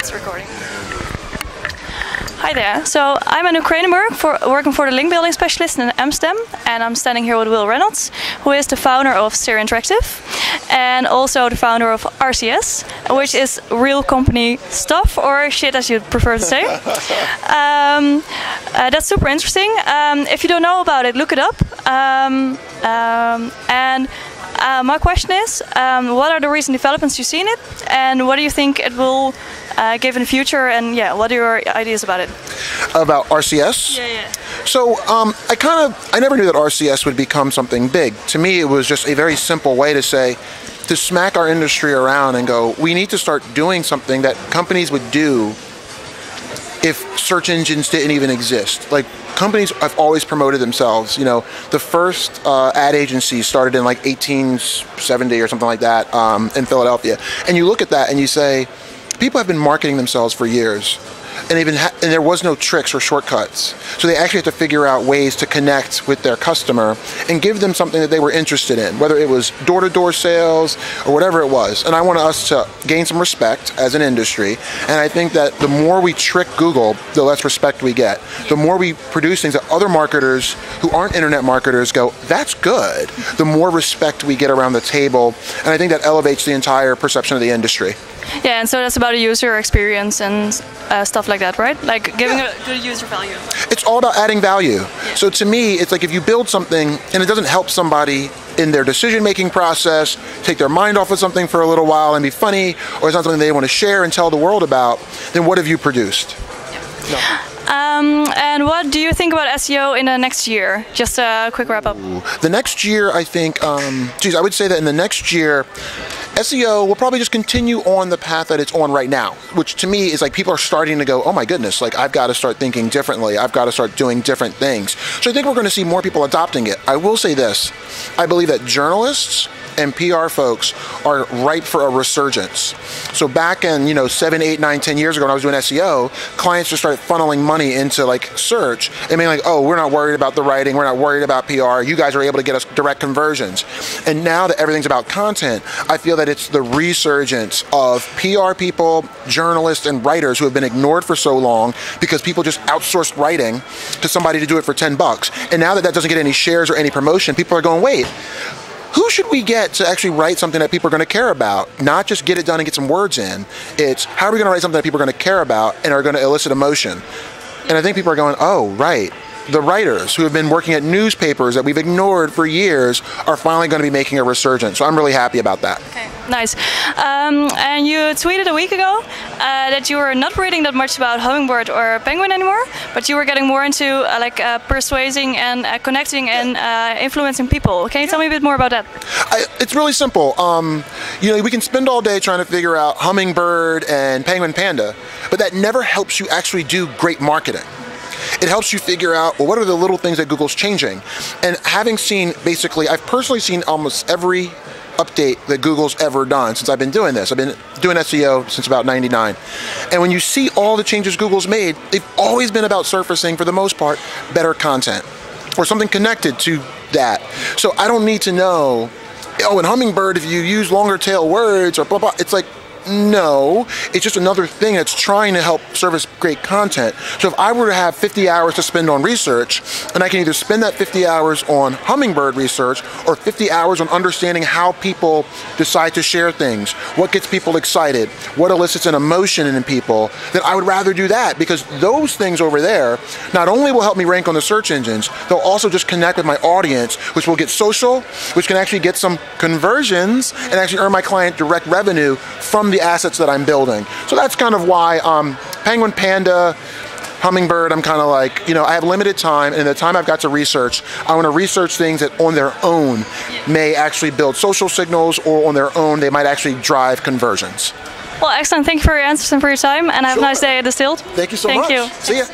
It's recording. Hi there. So I'm Anouk Kranenburg, working for the Linkbuilding-Specialist in Amsterdam, and I'm standing here with Wil Reynolds, who is the founder of Seer Interactive and also the founder of RCS, which is real company stuff, or shit as you'd prefer to say. That's super interesting. If you don't know about it, look it up. My question is, what are the recent developments you've seen it, and what do you think it will give in the future, and yeah, what are your ideas about it? About RCS? Yeah. So I never knew that RCS would become something big. To me, it was just a very simple way to smack our industry around and go, we need to start doing something that companies would do if search engines didn't even exist. Like, companies have always promoted themselves. You know, the first ad agency started in like 1870 or something like that in Philadelphia. And you look at that and you say, people have been marketing themselves for years. And there was no tricks or shortcuts. So they actually had to figure out ways to connect with their customer and give them something that they were interested in, whether it was door-to-door sales or whatever it was. And I want us to gain some respect as an industry. And I think that the more we trick Google, the less respect we get. The more we produce things that other marketers who aren't internet marketers go, that's good, the more respect we get around the table. And I think that elevates the entire perception of the industry. Yeah, and so that's about a user experience and stuff like that, right? Like giving a good user value. It's all about adding value. Yeah. So to me, it's like if you build something and it doesn't help somebody in their decision-making process, take their mind off of something for a little while and be funny, or it's not something they want to share and tell the world about, then what have you produced? Yeah. No. And what do you think about SEO in the next year? Just a quick wrap up. The next year, I think, I would say that in the next year, SEO will probably just continue on the path that it's on right now, which to me is like people are starting to go, oh my goodness, like I've got to start thinking differently. I've got to start doing different things. So I think we're going to see more people adopting it. I will say this, I believe that journalists and PR folks are ripe for a resurgence. So back in 7, 8, 9, 10 years ago when I was doing SEO, clients just started funneling money into like search and being like, oh, we're not worried about the writing, we're not worried about PR, you guys are able to get us direct conversions. And now that everything's about content, I feel that it's the resurgence of PR people, journalists, and writers who have been ignored for so long because people just outsourced writing to somebody to do it for $10. And now that doesn't get any shares or any promotion, people are going, wait, who should we get to actually write something that people are going to care about? Not just get it done and get some words in. It's how are we going to write something that people are going to care about and are going to elicit emotion? And I think people are going, oh, right. The writers who have been working at newspapers that we've ignored for years are finally going to be making a resurgence. So I'm really happy about that. Okay, nice. And you tweeted a week ago that you were not reading that much about Hummingbird or Penguin anymore, but you were getting more into persuading and connecting and influencing people. Can you tell me a bit more about that? It's really simple. We can spend all day trying to figure out Hummingbird and Penguin Panda, but that never helps you actually do great marketing. It helps you figure out, well, what are the little things that Google's changing? And having seen, I've personally seen almost every update that Google's ever done since I've been doing this. I've been doing SEO since about '99. And when you see all the changes Google's made, they've always been about surfacing, for the most part, better content or something connected to that. So I don't need to know, oh, in Hummingbird, if you use longer tail words or blah, blah, it's like, no, it's just another thing that's trying to help service great content. So if I were to have 50 hours to spend on research, and I can either spend that 50 hours on Hummingbird research or 50 hours on understanding how people decide to share things, what gets people excited, what elicits an emotion in people, then I would rather do that, because those things over there not only will help me rank on the search engines, they'll also just connect with my audience, which will get social, which can actually get some conversions and actually earn my client direct revenue from the assets that I'm building. So that's kind of why Penguin, Panda, Hummingbird, I'm kind of like, I have limited time, and the time I've got to research, I want to research things that on their own may actually build social signals, or on their own they might actually drive conversions. Well, excellent. Thank you for your answers and for your time, and have a nice day at Distilled. Thank you so much. Thank you. See ya.